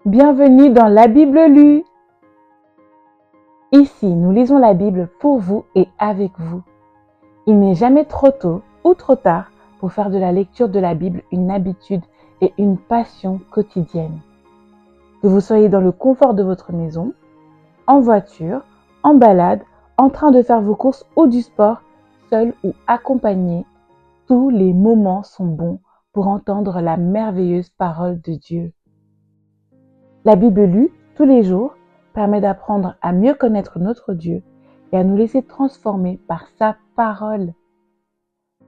Bienvenue dans la Bible lue. Ici, nous lisons la Bible pour vous et avec vous. Il n'est jamais trop tôt ou trop tard pour faire de la lecture de la Bible une habitude et une passion quotidienne. Que vous soyez dans le confort de votre maison, en voiture, en balade, en train de faire vos courses ou du sport, seul ou accompagné, tous les moments sont bons pour entendre la merveilleuse parole de Dieu. La Bible lue tous les jours permet d'apprendre à mieux connaître notre Dieu et à nous laisser transformer par sa parole.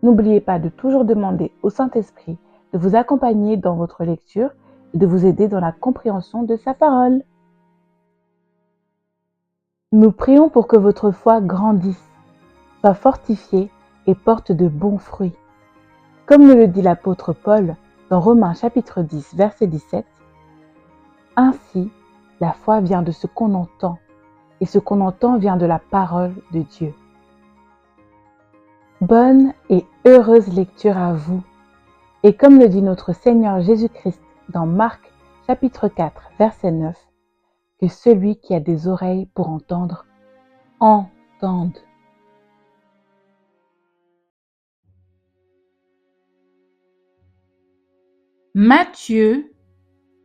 N'oubliez pas de toujours demander au Saint-Esprit de vous accompagner dans votre lecture et de vous aider dans la compréhension de sa parole. Nous prions pour que votre foi grandisse, soit fortifiée et porte de bons fruits. Comme nous le dit l'apôtre Paul dans Romains chapitre 10, verset 17, « Ainsi, la foi vient de ce qu'on entend, et ce qu'on entend vient de la parole de Dieu. » Bonne et heureuse lecture à vous. Et comme le dit notre Seigneur Jésus-Christ dans Marc chapitre 4, verset 9, que celui qui a des oreilles pour entendre, entende. Matthieu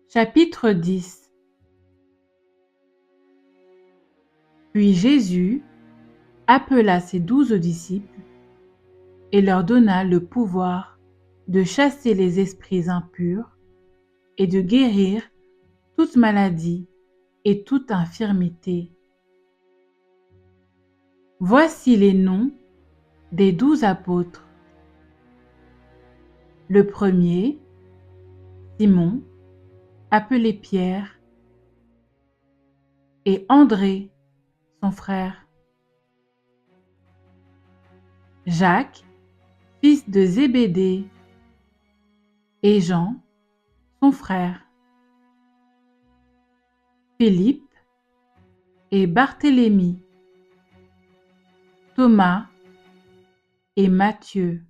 chapitre 10. Puis Jésus appela ses 12 disciples et leur donna le pouvoir de chasser les esprits impurs et de guérir toute maladie et toute infirmité. Voici les noms des 12 apôtres. Le premier, Simon, appelé Pierre, et André, son frère. Jacques, fils de Zébédée, et Jean, son frère. Philippe et Barthélemy, Thomas et Matthieu,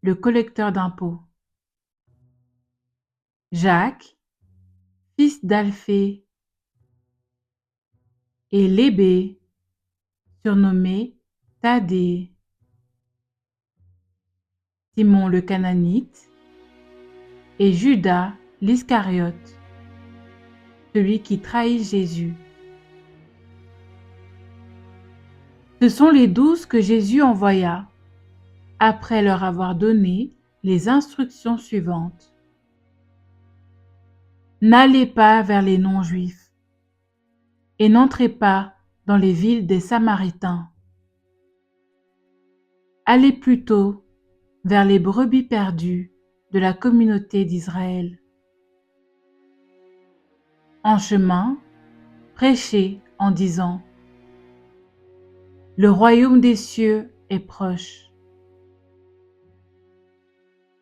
le collecteur d'impôts. Jacques, fils d'Alphée, et Lébé, surnommé Thaddée. Simon le Cananite, et Judas l'Iscariote, celui qui trahit Jésus. Ce sont les 12 que Jésus envoya, après leur avoir donné les instructions suivantes. N'allez pas vers les non-juifs, et n'entrez pas dans les villes des Samaritains. Allez plutôt vers les brebis perdues de la communauté d'Israël. En chemin, prêchez en disant : le royaume des cieux est proche.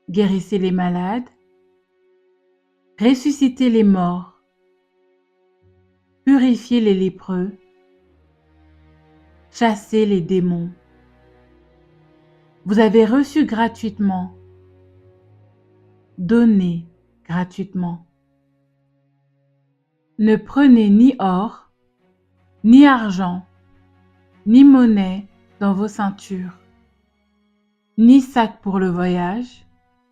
Guérissez les malades, ressuscitez les morts, purifiez les lépreux, chassez les démons. Vous avez reçu gratuitement, donnez gratuitement. Ne prenez ni or, ni argent, ni monnaie dans vos ceintures, ni sac pour le voyage,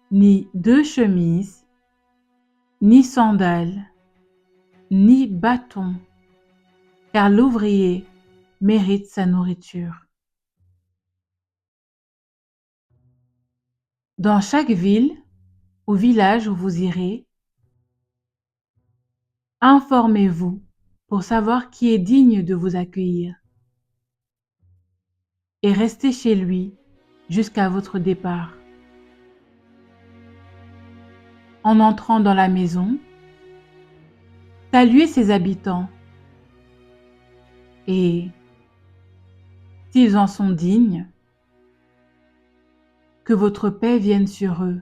ni 2 chemises, ni sandales, ni bâton, car l'ouvrier mérite sa nourriture. Dans chaque ville ou village où vous irez, informez-vous pour savoir qui est digne de vous accueillir et restez chez lui jusqu'à votre départ. En entrant dans la maison, saluez ses habitants et, s'ils en sont dignes, que votre paix vienne sur eux.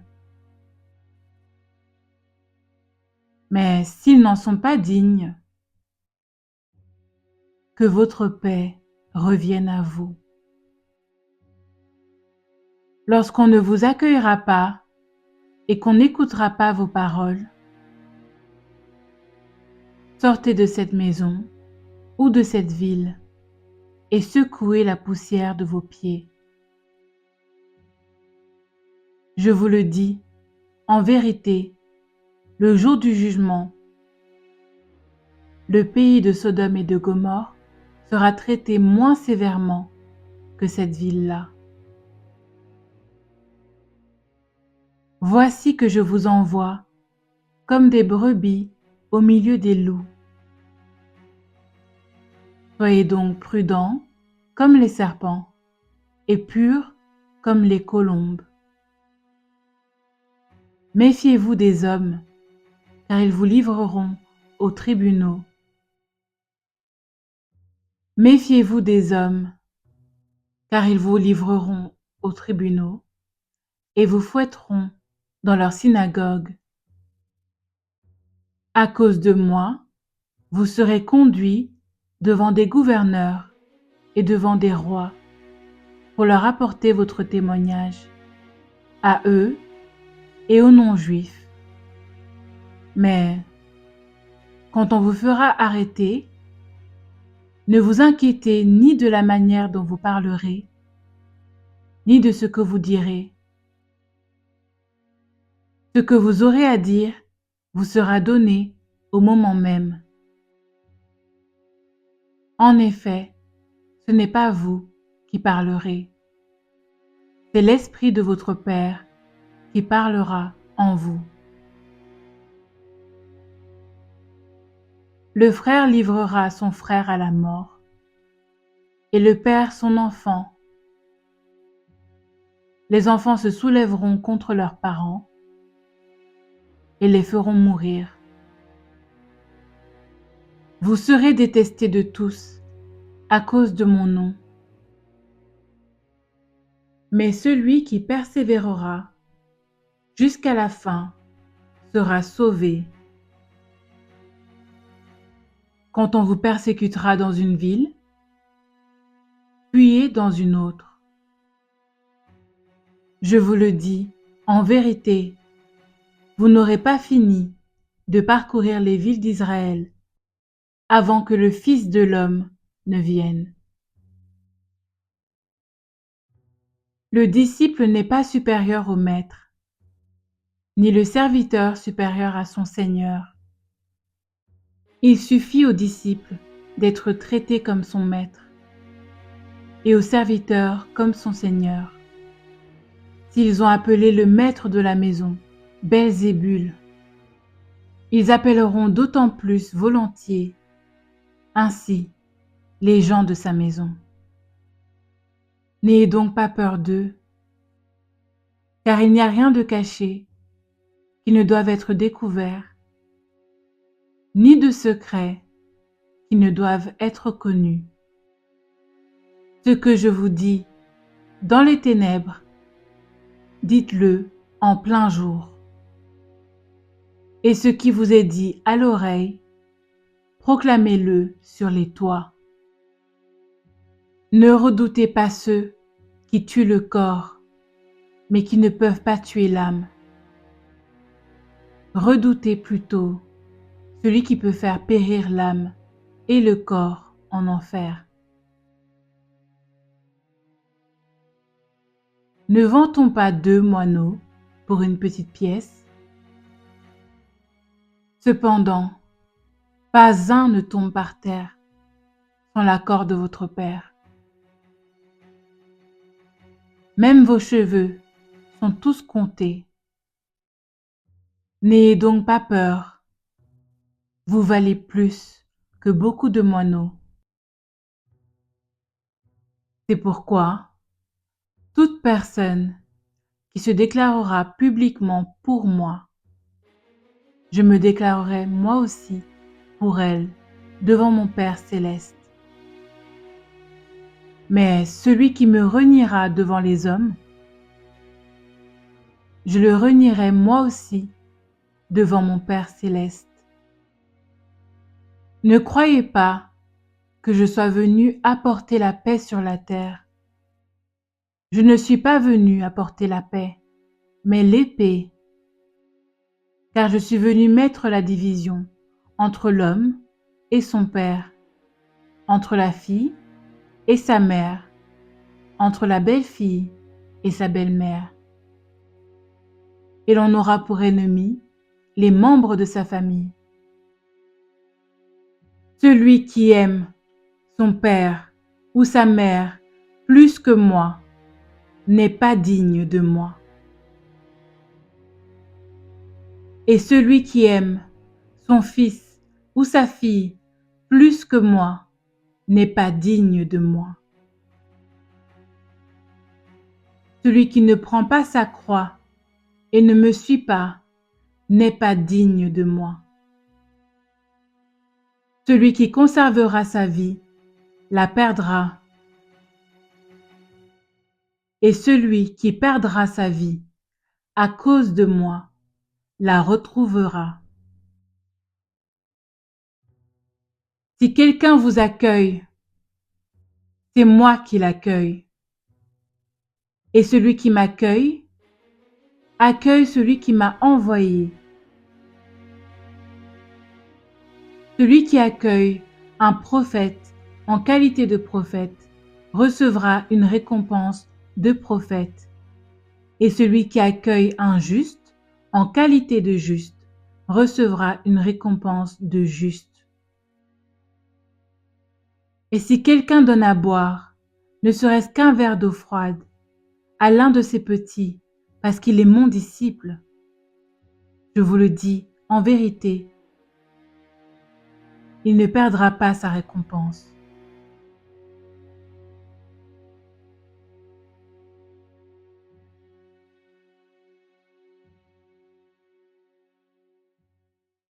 Mais s'ils n'en sont pas dignes, que votre paix revienne à vous. Lorsqu'on ne vous accueillera pas et qu'on n'écoutera pas vos paroles, Sortez de cette maison ou de cette ville et secouez la poussière de vos pieds. Je vous le dis, en vérité, le jour du jugement, le pays de Sodome et de Gomorrhe sera traité moins sévèrement que cette ville-là. Voici que je vous envoie comme des brebis au milieu des loups. Soyez donc prudents comme les serpents et purs comme les colombes. Méfiez-vous des hommes, car ils vous livreront aux tribunaux. Méfiez-vous des hommes, car ils vous livreront aux tribunaux et vous fouetteront dans leurs synagogues. À cause de moi, vous serez conduits devant des gouverneurs et devant des rois pour leur apporter votre témoignage, à eux et aux non-juifs. Mais quand on vous fera arrêter, ne vous inquiétez ni de la manière dont vous parlerez, ni de ce que vous direz. Ce que vous aurez à dire vous sera donné au moment même. En effet, ce n'est pas vous qui parlerez, c'est l'Esprit de votre Père qui parlera en vous. Le frère livrera son frère à la mort, et le père son enfant. Les enfants se soulèveront contre leurs parents et les feront mourir. Vous serez détestés de tous à cause de mon nom. Mais celui qui persévérera jusqu'à la fin sera sauvé. Quand on vous persécutera dans une ville, fuyez dans une autre. Je vous le dis, en vérité, vous n'aurez pas fini de parcourir les villes d'Israël avant que le Fils de l'homme ne vienne. Le disciple n'est pas supérieur au maître, ni le serviteur supérieur à son Seigneur. Il suffit au disciple d'être traité comme son maître et au serviteur comme son Seigneur. S'ils ont appelé le maître de la maison Belzébul, ils appelleront d'autant plus volontiers ainsi les gens de sa maison. N'ayez donc pas peur d'eux, car il n'y a rien de caché qui ne doive être découvert, ni de secret qui ne doivent être connus. Ce que je vous dis dans les ténèbres, dites-le en plein jour. Et ce qui vous est dit à l'oreille, proclamez-le sur les toits. Ne redoutez pas ceux qui tuent le corps, mais qui ne peuvent pas tuer l'âme. Redoutez plutôt celui qui peut faire périr l'âme et le corps en enfer. Ne vend-on pas 2 moineaux pour une petite pièce? Cependant, pas un ne tombe par terre sans l'accord de votre Père. Même vos cheveux sont tous comptés. N'ayez donc pas peur, vous valez plus que beaucoup de moineaux. C'est pourquoi toute personne qui se déclarera publiquement pour moi, je me déclarerai moi aussi pour elle devant mon Père céleste. Mais celui qui me reniera devant les hommes, je le renierai moi aussi devant mon Père céleste. Ne croyez pas que je sois venu apporter la paix sur la terre. Je ne suis pas venu apporter la paix, mais l'épée, car je suis venu mettre la division entre l'homme et son père, entre la fille et sa mère, entre la belle-fille et sa belle-mère. Et l'on aura pour ennemis les membres de sa famille. Celui qui aime son père ou sa mère plus que moi n'est pas digne de moi. Et celui qui aime son fils ou sa fille plus que moi n'est pas digne de moi. Celui qui ne prend pas sa croix et ne me suit pas n'est pas digne de moi. Celui qui conservera sa vie la perdra, et celui qui perdra sa vie à cause de moi la retrouvera. Si quelqu'un vous accueille, c'est moi qui l'accueille. Et celui qui m'accueille, accueille celui qui m'a envoyé. Celui qui accueille un prophète en qualité de prophète recevra une récompense de prophète. Et celui qui accueille un juste en qualité de juste recevra une récompense de juste. Et si quelqu'un donne à boire, ne serait-ce qu'un verre d'eau froide, à l'un de ses petits, parce qu'il est mon disciple, je vous le dis en vérité, il ne perdra pas sa récompense.